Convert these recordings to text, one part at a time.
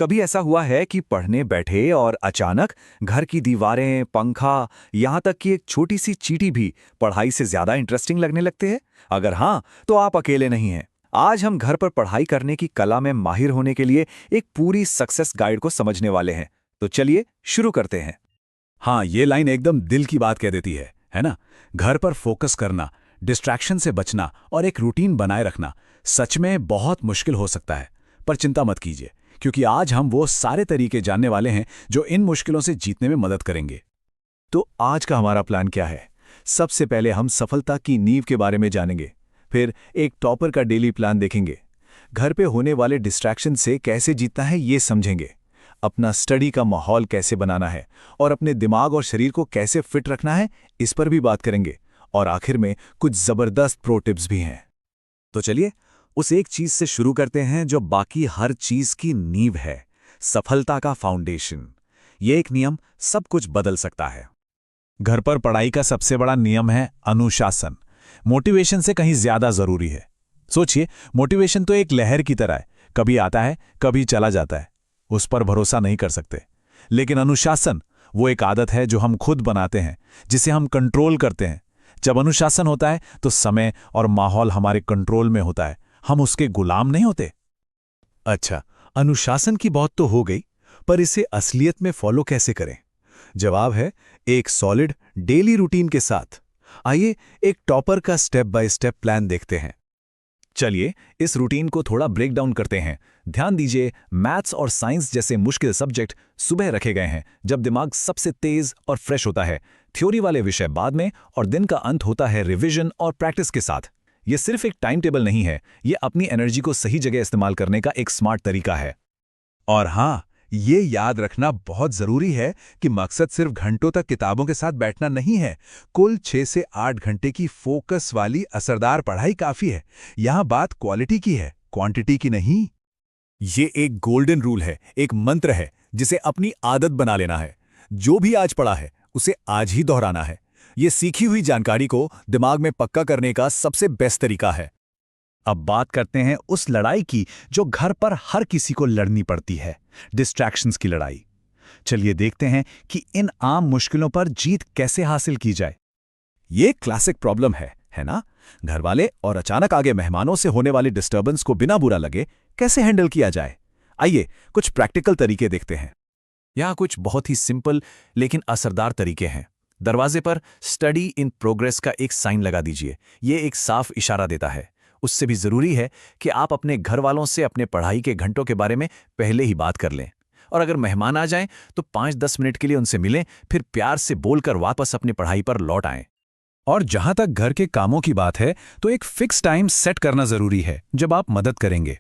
कभी ऐसा हुआ है कि पढ़ने बैठे और अचानक घर की दीवारें, पंखा, यहाँ तक कि एक छोटी सी चींटी भी पढ़ाई से ज्यादा इंटरेस्टिंग लगने लगते हैं? अगर हाँ, तो आप अकेले नहीं हैं। आज हम घर पर पढ़ाई करने की कला में माहिर होने के लिए एक पूरी सक्सेस गाइड को समझने वाले हैं। तो चलिए शुरू करते हैं। हाँ, ये लाइन एकदम दिल की बात कह देती है ना? घर पर फोकस करना, डिस्ट्रैक्शन से बचना और एक रूटीन बनाए रखना सच में बहुत मुश्किल हो सकता है। पर चिंता मत कीजिए, क्योंकि आज हम वो सारे तरीके जानने वाले हैं जो इन मुश्किलों से जीतने में मदद करेंगे। तो आज का हमारा प्लान क्या है? सबसे पहले हम सफलता की नींव के बारे में जानेंगे। फिर एक टॉपर का डेली प्लान देखेंगे। घर पे होने वाले डिस्ट्रैक्शन से कैसे जीतना है ये समझेंगे। अपना स्टडी का माहौल कैसे बनाना है और अपने दिमाग और शरीर को कैसे फिट रखना है, इस पर भी बात करेंगे। और आखिर में कुछ जबरदस्त प्रो टिप्स भी हैं। तो चलिए उस एक चीज से शुरू करते हैं जो बाकी हर चीज की नींव है, सफलता का फाउंडेशन। ये एक नियम सब कुछ बदल सकता है। घर पर पढ़ाई का सबसे बड़ा नियम है अनुशासन। मोटिवेशन से कहीं ज्यादा जरूरी है। सोचिए, मोटिवेशन तो एक लहर की तरह है, कभी आता है कभी चला जाता है, उस पर भरोसा नहीं कर सकते। लेकिन अनुशासन वो एक आदत है जो हम खुद बनाते हैं, जिसे हम कंट्रोल करते हैं। जब अनुशासन होता है तो समय और माहौल हमारे कंट्रोल में होता है, हम उसके गुलाम नहीं होते। अच्छा, अनुशासन की बात तो हो गई, पर इसे असलियत में फॉलो कैसे करें? जवाब है एक सॉलिड डेली रूटीन के साथ। आइए एक टॉपर का स्टेप बाय स्टेप प्लान देखते हैं। चलिए इस रूटीन को थोड़ा ब्रेक डाउन करते हैं। ध्यान दीजिए, मैथ्स और साइंस जैसे मुश्किल सब्जेक्ट सुबह रखे गए हैं, जब दिमाग सबसे तेज और फ्रेश होता है। थ्योरी वाले विषय बाद में, और दिन का अंत होता है रिवीजन और प्रैक्टिस के साथ। ये सिर्फ एक टाइम टेबल नहीं है, ये अपनी एनर्जी को सही जगह इस्तेमाल करने का एक स्मार्ट तरीका है। और हाँ, ये याद रखना बहुत जरूरी है कि मकसद सिर्फ घंटों तक किताबों के साथ बैठना नहीं है। कुल 6 से 8 घंटे की फोकस वाली असरदार पढ़ाई काफी है। यहाँ बात क्वालिटी की है, क्वांटिटी की नहीं। ये एक गोल्डन रूल है, एक मंत्र है जिसे अपनी आदत बना लेना है। जो भी आज पढ़ा है उसे आज ही दोहराना है। ये सीखी हुई जानकारी को दिमाग में पक्का करने का सबसे बेस्ट तरीका है। अब बात करते हैं उस लड़ाई की जो घर पर हर किसी को लड़नी पड़ती है, डिस्ट्रैक्शंस की लड़ाई। चलिए देखते हैं कि इन आम मुश्किलों पर जीत कैसे हासिल की जाए। ये क्लासिक प्रॉब्लम है ना? घर वाले और अचानक आगे मेहमानों से होने वाली डिस्टर्बेंस को बिना बुरा लगे कैसे हैंडल किया जाए। आइए कुछ प्रैक्टिकल तरीके देखते हैं। यहाँ कुछ बहुत ही सिंपल लेकिन असरदार तरीके हैं। दरवाजे पर स्टडी इन प्रोग्रेस का एक साइन लगा दीजिए। ये एक साफ इशारा देता है। उससे भी जरूरी है कि आप अपने घर वालों से अपने पढ़ाई के घंटों के बारे में पहले ही बात कर लें। और अगर मेहमान आ जाएं तो 5-10 मिनट के लिए उनसे मिलें, फिर प्यार से बोलकर वापस अपनी पढ़ाई पर लौट आएं। और जहां तक घर के कामों की बात है तो एक फिक्स टाइम सेट करना जरूरी है जब आप मदद करेंगे,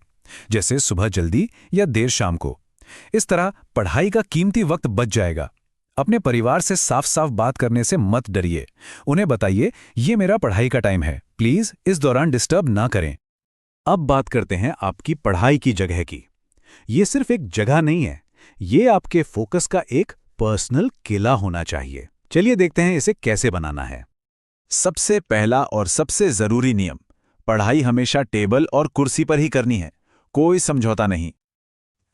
जैसे सुबह जल्दी या देर शाम को। इस तरह पढ़ाई का कीमती वक्त बच जाएगा। अपने परिवार से साफ साफ बात करने से मत डरिए। उन्हें बताइए, ये मेरा पढ़ाई का टाइम है, प्लीज इस दौरान डिस्टर्ब ना करें। अब बात करते हैं आपकी पढ़ाई की जगह की। ये सिर्फ एक जगह नहीं है, ये आपके फोकस का एक पर्सनल किला होना चाहिए। चलिए देखते हैं इसे कैसे बनाना है। सबसे पहला और सबसे जरूरी नियम, पढ़ाई हमेशा टेबल और कुर्सी पर ही करनी है, कोई समझौता नहीं।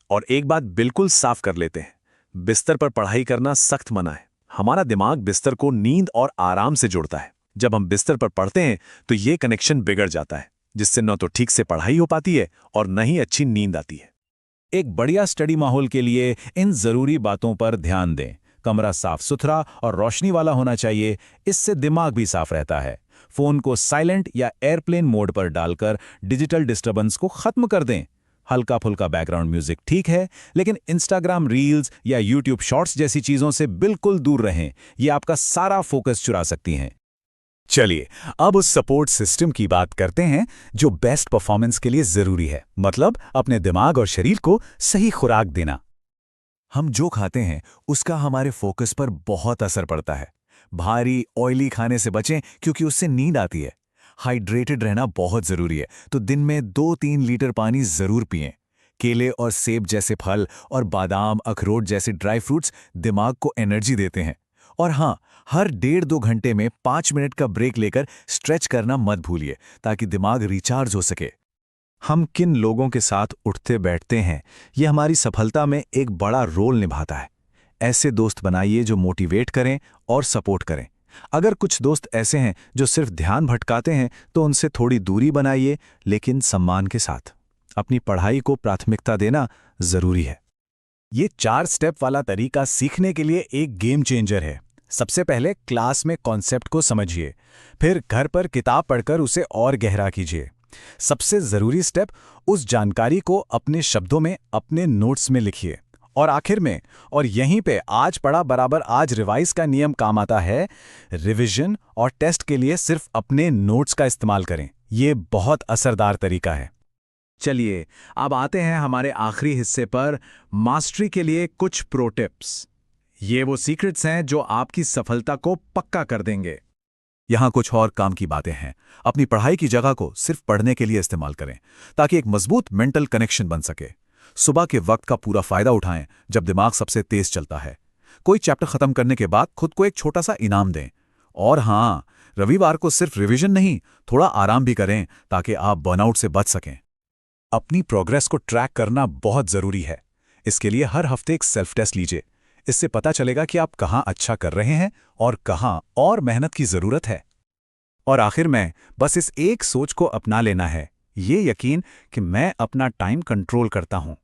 और एक बात बिल्कुल साफ कर लेते हैं, बिस्तर पर पढ़ाई करना सख्त मना है। हमारा दिमाग बिस्तर को नींद और आराम से जोड़ता है। जब हम बिस्तर पर पढ़ते हैं तो ये कनेक्शन बिगड़ जाता है, जिससे न तो ठीक से पढ़ाई हो पाती है और न ही अच्छी नींद आती है। एक बढ़िया स्टडी माहौल के लिए इन जरूरी बातों पर ध्यान दें। कमरा साफ सुथरा और रोशनी वाला होना चाहिए, इससे दिमाग भी साफ रहता है। फोन को साइलेंट या एयरप्लेन मोड पर डालकर डिजिटल डिस्टर्बेंस को खत्म कर दें। हल्का फुल्का बैकग्राउंड म्यूजिक ठीक है, लेकिन इंस्टाग्राम रील्स या यूट्यूब शॉर्ट्स जैसी चीजों से बिल्कुल दूर रहें, ये आपका सारा फोकस चुरा सकती हैं। चलिए अब उस सपोर्ट सिस्टम की बात करते हैं जो बेस्ट परफॉर्मेंस के लिए जरूरी है, मतलब अपने दिमाग और शरीर को सही खुराक देना। हम जो खाते हैं उसका हमारे फोकस पर बहुत असर पड़ता है। भारी ऑयली खाने से बचें क्योंकि उससे नींद आती है। हाइड्रेटेड रहना बहुत जरूरी है, तो दिन में 2-3 लीटर पानी जरूर पिएं। केले और सेब जैसे फल और बादाम, अखरोट जैसे ड्राई फ्रूट्स दिमाग को एनर्जी देते हैं। और हाँ, हर 1.5-2 घंटे में 5 मिनट का ब्रेक लेकर स्ट्रेच करना मत भूलिए, ताकि दिमाग रिचार्ज हो सके। हम किन लोगों के साथ उठते बैठते हैं, ये हमारी सफलता में एक बड़ा रोल निभाता है। ऐसे दोस्त बनाइए जो मोटिवेट करें और सपोर्ट करें। अगर कुछ दोस्त ऐसे हैं जो सिर्फ ध्यान भटकाते हैं, तो उनसे थोड़ी दूरी बनाइए, लेकिन सम्मान के साथ। अपनी पढ़ाई को प्राथमिकता देना जरूरी है। ये 4 स्टेप वाला तरीका सीखने के लिए एक गेम चेंजर है। सबसे पहले क्लास में कॉन्सेप्ट को समझिए, फिर घर पर किताब पढ़कर उसे और गहरा कीजिए। सबसे जरूरी स्टेप, उस जानकारी को अपने शब्दों में अपने नोट्स में लिखिए। और आखिर में, और यहीं पे आज पढ़ा बराबर आज रिवाइज का नियम काम आता है, रिवीजन और टेस्ट के लिए सिर्फ अपने नोट्स का इस्तेमाल करें। ये बहुत असरदार तरीका है। चलिए, अब आते हैं हमारे आखिरी हिस्से पर, मास्टरी के लिए कुछ प्रो टिप्स। ये वो सीक्रेट्स हैं जो आपकी सफलता को पक्का कर देंगे। यहाँ कुछ और काम की बातें हैं। अपनी पढ़ाई की जगह को सिर्फ पढ़ने के लिए इस्तेमाल करें, ताकि एक मजबूत मेंटल कनेक्शन बन सके। सुबह के वक्त का पूरा फायदा उठाएं, जब दिमाग सबसे तेज चलता है। कोई चैप्टर खत्म करने के बाद खुद को एक छोटा सा इनाम दें। और हाँ, रविवार को सिर्फ रिवीजन नहीं, थोड़ा आराम भी करें, ताकि आप बर्नआउट से बच सकें। अपनी प्रोग्रेस को ट्रैक करना बहुत जरूरी है। इसके लिए हर हफ्ते एक सेल्फ टेस्ट लीजिए। इससे पता चलेगा कि आप कहाँ अच्छा कर रहे हैं और कहाँ और मेहनत की जरूरत है। और आखिर में बस इस एक सोच को अपना लेना है, ये यकीन कि मैं अपना टाइम कंट्रोल करता हूं।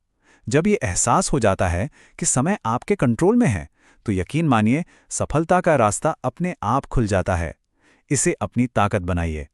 जब ये एहसास हो जाता है कि समय आपके कंट्रोल में है, तो यकीन मानिए सफलता का रास्ता अपने आप खुल जाता है। इसे अपनी ताकत बनाइए।